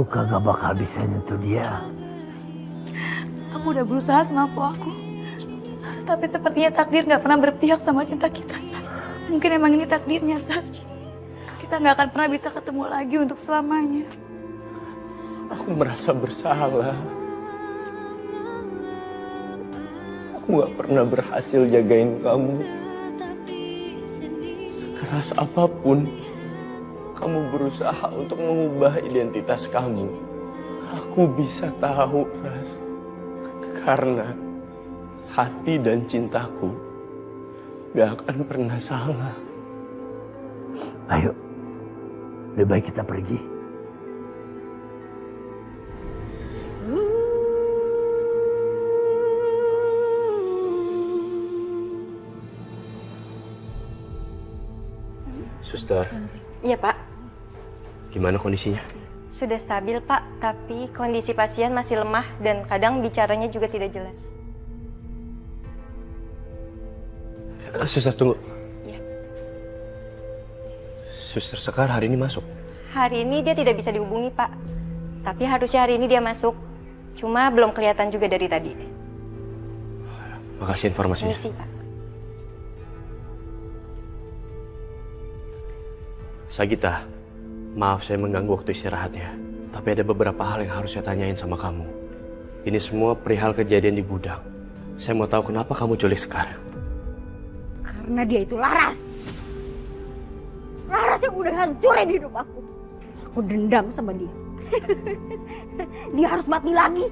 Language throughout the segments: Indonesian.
Lu kagak bakal bisa nyentuh dia. Aku udah berusaha sama aku. Tapi sepertinya takdir gak pernah berpihak sama cinta kita, Sat. Mungkin emang ini takdirnya, Sat. Kita gak akan pernah bisa ketemu lagi untuk selamanya. Aku merasa bersalah. Aku gak pernah berhasil jagain kamu. Sekeras apapun kamu berusaha untuk mengubah identitas kamu, aku bisa tahu, Ras. Karena hati dan cintaku gak akan pernah salah. Ayo, lebih baik kita pergi. Suster. Iya, Pak. Gimana kondisinya? Sudah stabil, Pak. Tapi kondisi pasien masih lemah dan kadang bicaranya juga tidak jelas. Suster, tunggu. Iya. Suster Sekar hari ini masuk? Hari ini dia tidak bisa dihubungi, Pak. Tapi harusnya hari ini dia masuk. Cuma belum kelihatan juga dari tadi. Makasih informasinya. Misi, Pak. Sagita, maaf saya mengganggu waktu istirahatnya. Tapi ada beberapa hal yang harus saya tanyain sama kamu. Ini semua perihal kejadian di gudang. Saya mau tahu kenapa kamu culik Sekar. Karena dia itu Laras. Laras yang udah hancurin hidup aku. Aku dendam sama dia. Dia harus mati lagi.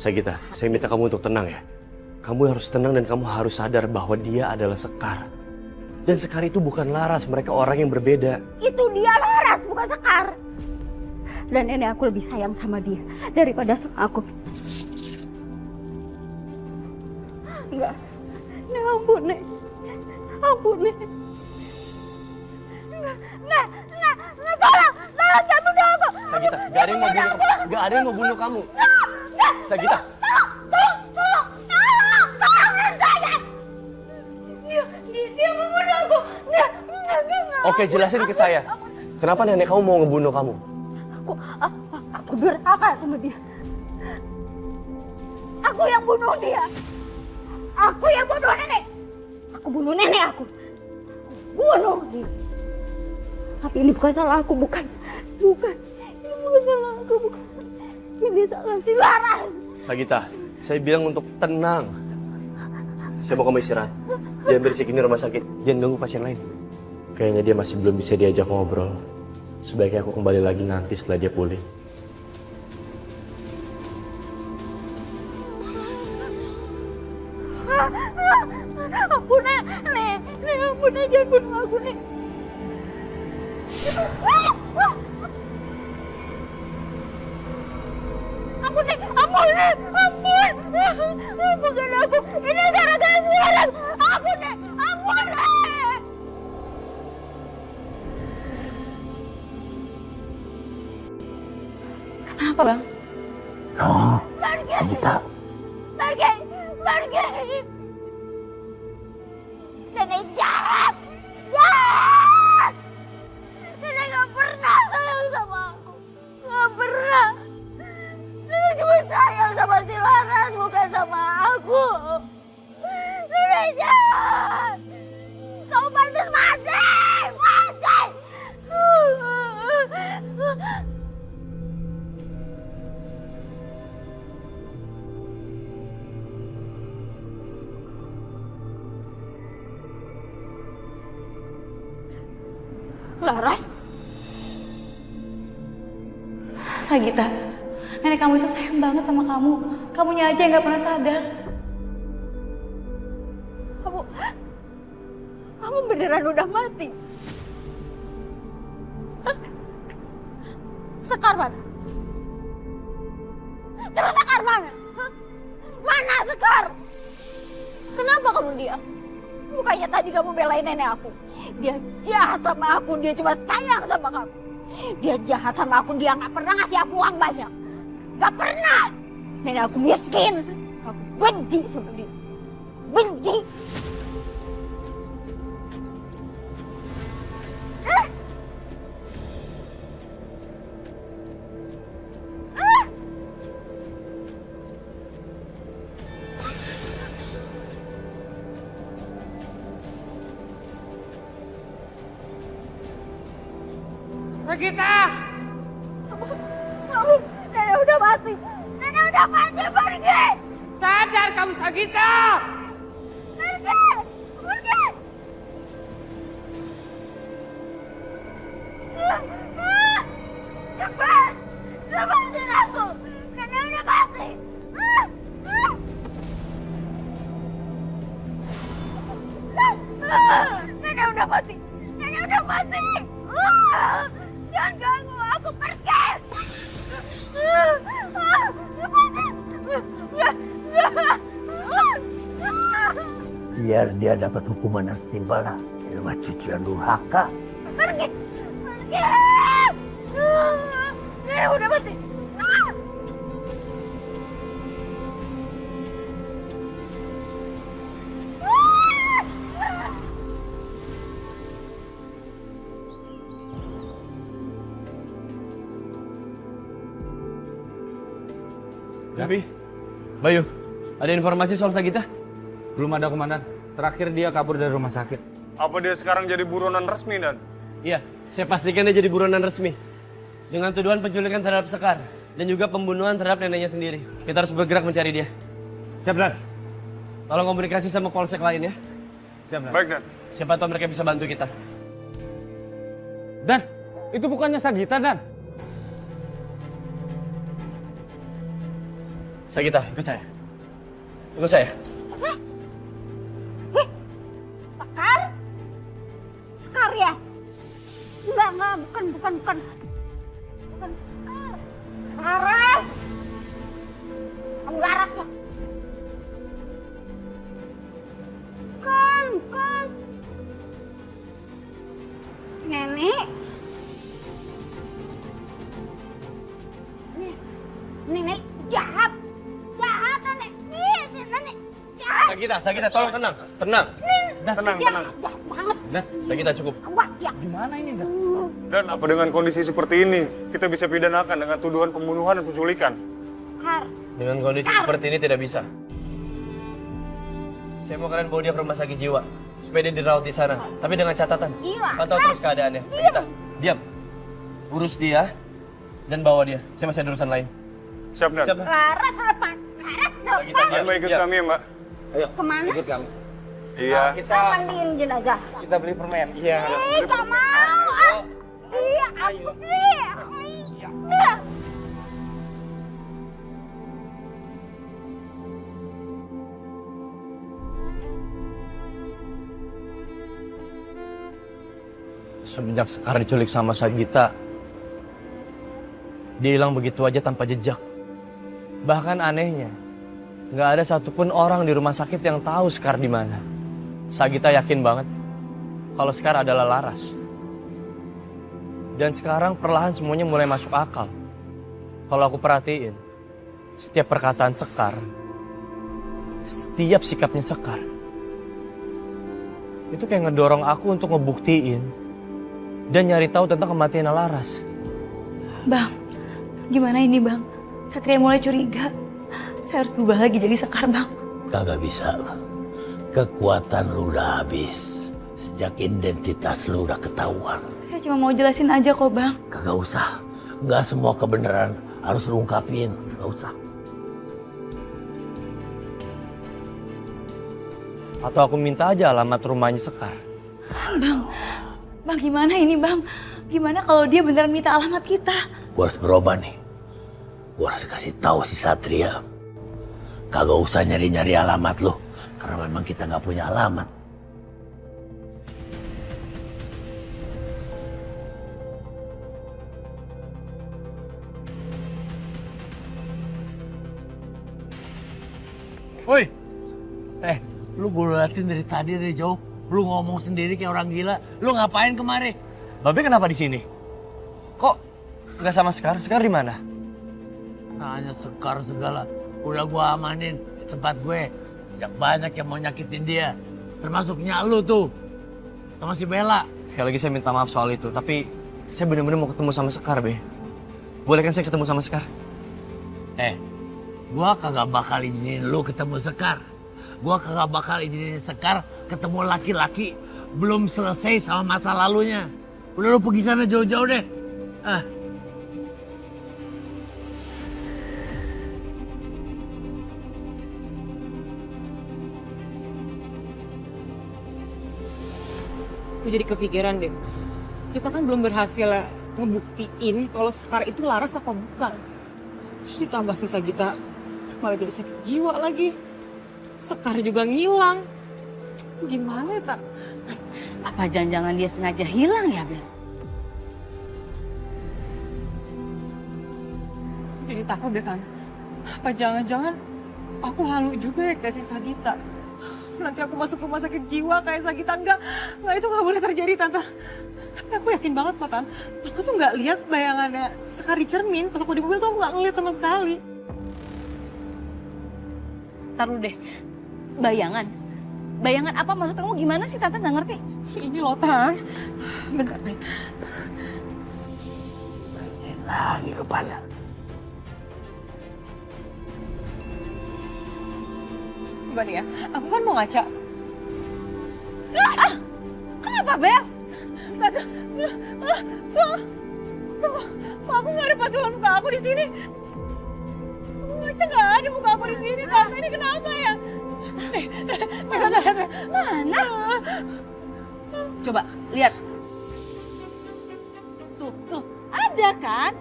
Sagita, saya minta kamu untuk tenang ya. Kamu harus tenang dan kamu harus sadar bahwa dia adalah Sekar. Dan Sekar itu bukan Laras, mereka orang yang berbeda. Itu dia Laras, bukan Sekar. Dan nenek aku lebih sayang sama dia daripada sama aku. Enggak. Nek, ampun, Nek. Ampun, Nek. Nek, tolong jangan bunuh aku. Sagita, gak ada yang mau bunuh kamu. Gak ada yang mau bunuh kamu. Sagita. Tolong saya. Dia membunuh aku. Oke, jelasin ke saya. Kenapa nenek kamu mau ngebunuh kamu? Aku durhaka sama dia. Aku yang bunuh dia. Aku yang bunuh nenek. Aku bunuh nenek aku. Bunuh dia. Tapi ini bukan salah aku, bukan. Ini bukan salah aku, bukan. Ini salah si Laras. Sagita, saya bilang untuk tenang. Saya mau kamu istirahat. Jangan berisik, ini rumah sakit. Jangan ganggu pasien lain. Kayaknya dia masih belum bisa diajak ngobrol. Sebaiknya aku kembali lagi nanti setelah dia pulih. Ampun, Nek, ampun, Nek, jangan bunuh aku, Nek. Ampun, Nek, ampun. Bukan aku, ini gara-gara si Laras. Ampun, Nek. Kenapa, Bang? Oh, Sagita. Pergi. Nenek jahat. Nenek gak pernah sayang sama aku. Gak pernah. Nenek cuma sayang sama si Laras, bukan sama aku. Nenek jahat. Kau pantas mati. Laras? Sagita, nenek kamu itu sayang banget sama kamu. Kamunya aja yang gak pernah sadar. Kamu beneran udah mati? Sekar mana? Terus Sekar mana? Mana Sekar? Kenapa kamu diam? Bukannya tadi kamu belain nenek aku. Dia jahat sama aku, dia cuma sayang sama kamu. Dia jahat sama aku, dia gak pernah ngasih aku uang banyak. Gak pernah. Nenek aku miskin. Aku benci sama dia. Benci. Sagita! Nenek udah mati. Nenek udah mati, pergi! Sadar kamu, Sagita! Pergi! Pergi! Cepat! Lepasin aku! Nenek udah mati! Nenek udah mati! Nenek udah mati! Jangan ganggu aku, pergi! Biar dia dapat hukuman yang setimpal di rumah cucu yang durhaka. Pergi! Pergi! Nenek udah mati! Gavi, Bayu, ada informasi soal Sagita? Belum ada, Komandan. Terakhir dia kabur dari rumah sakit. Apa dia sekarang jadi buronan resmi, Dan? Iya, saya pastikan dia jadi buronan resmi. Dengan tuduhan penculikan terhadap Sekar dan juga pembunuhan terhadap neneknya sendiri. Kita harus bergerak mencari dia. Siap, Dan. Tolong komunikasi sama polsek lain ya. Siap, Dan. Baik, Dan. Siapa tahu mereka bisa bantu kita. Dan, itu bukannya Sagita, Dan. Sagita, ikut saya. Ikut saya. Sekar? Sekar ya? Enggak, bukan. Bukan Sekar. Laras! Kamu Laras ya? Bukan. Nenek? Nenek jahat. Jahat, Nenek. Nenek jahat. Sagita, tolong tenang. Tenang. Tenang. Jahat banget. Dan, Sagita cukup. Wah, ya. gimana ini, Dan? Dan apa dengan kondisi seperti ini, kita bisa pidanakan dengan tuduhan pembunuhan dan penculikan? Sekar. Dengan kondisi seperti ini tidak bisa. Saya mau kalian bawa dia ke rumah sakit jiwa supaya dia dirawat di sana. Tapi dengan catatan, Iya. pantau terus keadaannya. Sagita, diam. Urus dia dan bawa dia. Saya masih ada urusan lain. Siap, Dan. Laras lepas. Laras Sagita, lepas. Anda mau ikut Iya. kami ya, Mbak? Ayo, Kemana? ikut kami. Iya. Kita Mandiin jenazah. beli permen. Iya. Gak mau. Iya, aku sih. Iya. Semenjak Sekar diculik sama Sagita, dia hilang begitu aja tanpa jejak. Bahkan anehnya, nggak ada satupun orang di rumah sakit yang tahu Sekar di mana. Sagita yakin banget kalau Sekar adalah Laras. Dan sekarang perlahan semuanya mulai masuk akal. Kalau aku perhatiin, setiap perkataan Sekar, setiap sikapnya Sekar, itu kayak ngedorong aku untuk ngebuktiin dan nyari tahu tentang kematian Laras. Bang, gimana ini bang? Satria mulai curiga. Saya harus berubah lagi jadi Sekar, Bang. Kagak bisa. Kekuatan lu udah habis. Sejak identitas lu udah ketahuan. Saya cuma mau jelasin aja kok, Bang. Kagak usah. Nggak semua kebenaran harus lu ungkapin. Nggak usah. Atau aku minta aja alamat rumahnya Sekar. Bang gimana ini, Bang? Gimana kalau dia beneran minta alamat kita? Gua harus berubah nih. Gua harus kasih tahu si Satria. Kagak usah nyari-nyari alamat lu. Karena memang kita nggak punya alamat. Woi, lu gue liatin dari tadi dari jauh. Lu ngomong sendiri kayak orang gila. Lu ngapain kemari? Babe kenapa di sini? Kok nggak sama Sekar? Sekar di mana? Nanya Sekar segala. Udah gua amanin di tempat gue. Sejak banyak yang mau nyakitin dia. Termasuk nyak lu tuh. Sama si Bella. Sekali lagi saya minta maaf soal itu. Tapi saya bener-bener mau ketemu sama Sekar, Be. Boleh kan saya ketemu sama Sekar? Gua kagak bakal izinin lu ketemu Sekar. Gua kagak bakal izinin Sekar ketemu laki-laki belum selesai sama masa lalunya. Udah lu pergi sana jauh-jauh deh. Ah, Aku jadi kepikiran deh. Kita kan belum berhasil ngebuktiin kalau Sekar itu Laras apa bukan. Terus ditambah si Sagita malah jadi sakit jiwa lagi. Sekar juga ngilang. Gimana ya, Tak? Apa jangan-jangan dia sengaja hilang ya, Bel? Jadi takut deh, Tan. Apa jangan-jangan aku halu juga ya kayak si Sagita. Nanti aku masuk rumah sakit jiwa kayak Sagita. Enggak, itu nggak boleh terjadi, Tante. Tapi aku yakin banget kok, Tan. Aku tuh nggak lihat bayangannya Sekar di cermin. Pas aku di mobil tuh aku nggak ngeliat sama sekali. Taruh deh. Bayangan. Bayangan apa maksud kamu gimana sih, Tante nggak ngerti? Ini loh, Tan. Bentar, nih. lagi kepala. Coba nih ya, aku kan mau ngaca. Kenapa, Bel? Tante, kok aku nggak ada patulan muka aku di sini? Aku ngaca nggak ada muka aku di sini, Tante. Ini kenapa ya? Tante. Mana? Coba, lihat. Tuh, ada kan?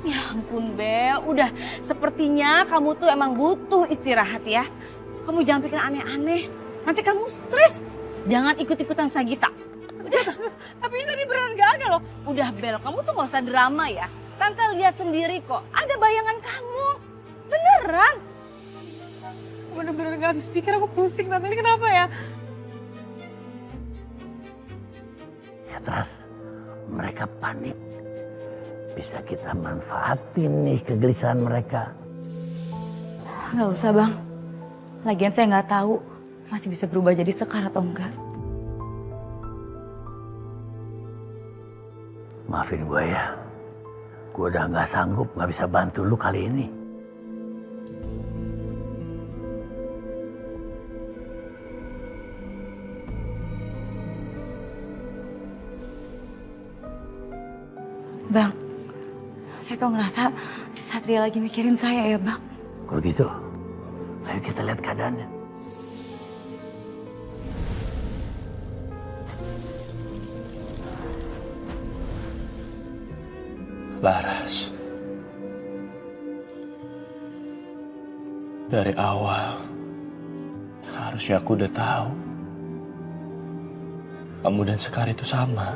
Ya ampun, Bel. Udah, sepertinya kamu tuh emang butuh istirahat ya. Kamu jangan pikir aneh-aneh. Nanti kamu stres. Jangan ikut-ikutan Sagita. Udah, tapi ini tadi beneran nggak ada loh. Udah, Bel. Kamu tuh gak usah drama ya. Tante lihat sendiri kok. Ada bayangan kamu. Beneran. Bener-bener nggak habis pikir, aku pusing, Tante. Ini kenapa ya? Ya terus mereka panik. Bisa kita manfaatin nih kegelisahan mereka. Nggak usah, Bang. Lagian saya nggak tahu masih bisa berubah jadi Sekar atau enggak. Maafin gue ya. Gue udah nggak sanggup, nggak bisa bantu lu kali ini. Bang, saya kok ngerasa Satria lagi mikirin saya ya, Bang. Kalau gitu, ayo kita lihat keadaannya. Laras. Dari awal, harusnya aku udah tahu. Kamu dan Sekar itu sama.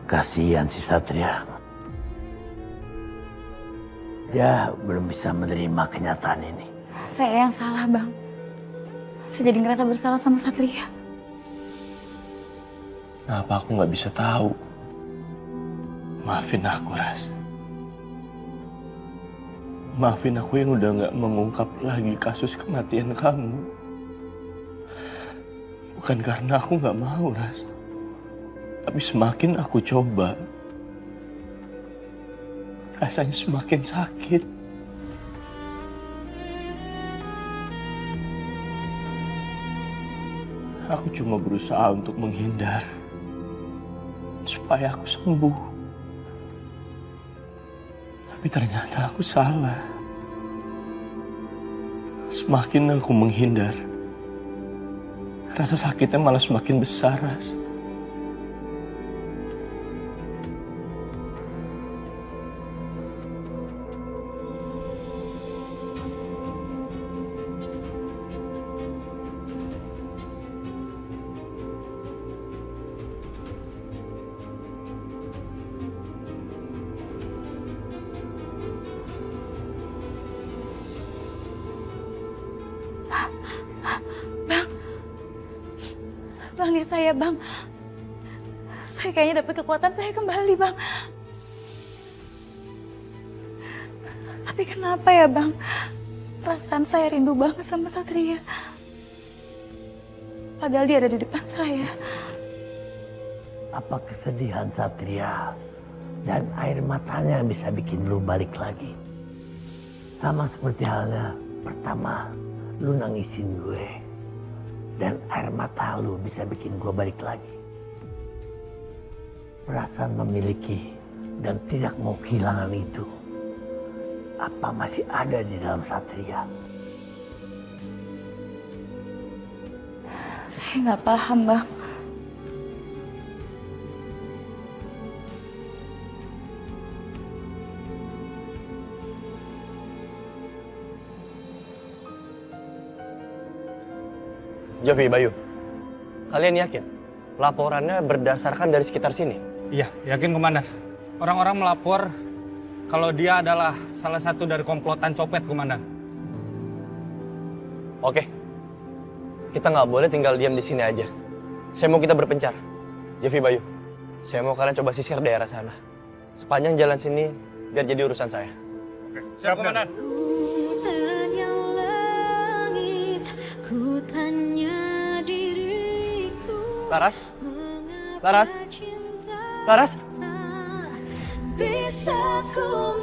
Kasihan si Satria. Dia belum bisa menerima kenyataan ini. Saya yang salah, Bang. Saya jadi ngerasa bersalah sama Satria. Kenapa aku nggak bisa tahu? Maafin aku, Ras. Maafin aku yang udah nggak mengungkap lagi kasus kematian kamu. Bukan karena aku nggak mau, Ras. Tapi semakin aku coba, rasanya semakin sakit. Aku cuma berusaha untuk menghindar, supaya aku sembuh. Tapi ternyata aku salah. Semakin aku menghindar, rasa sakitnya malah semakin besar, Ras. Bang, lihat saya, Bang. Saya kayaknya dapat kekuatan saya kembali, Bang. Tapi kenapa ya, Bang? Perasaan saya rindu banget sama Satria. Padahal dia ada di depan saya. Apa kesedihan Satria dan air matanya bisa bikin lu balik lagi? Sama seperti halnya pertama lu nangisin gue. Dan air mata lu bisa bikin gue balik lagi. perasaan memiliki dan tidak mau kehilangan itu, apa masih ada di dalam Satria? Saya nggak paham, Bang. Jovi, Bayu, kalian yakin laporannya berdasarkan dari sekitar sini? Iya, yakin Komandan. Orang-orang melapor kalau dia adalah salah satu dari komplotan copet, Komandan. Oke, kita nggak boleh tinggal diam di sini aja. Saya mau kita berpencar. Jovi, Bayu, saya mau kalian coba sisir daerah sana. Sepanjang jalan sini, biar jadi urusan saya. Siap, Komandan. Laras? Laras? Laras? Bisa ku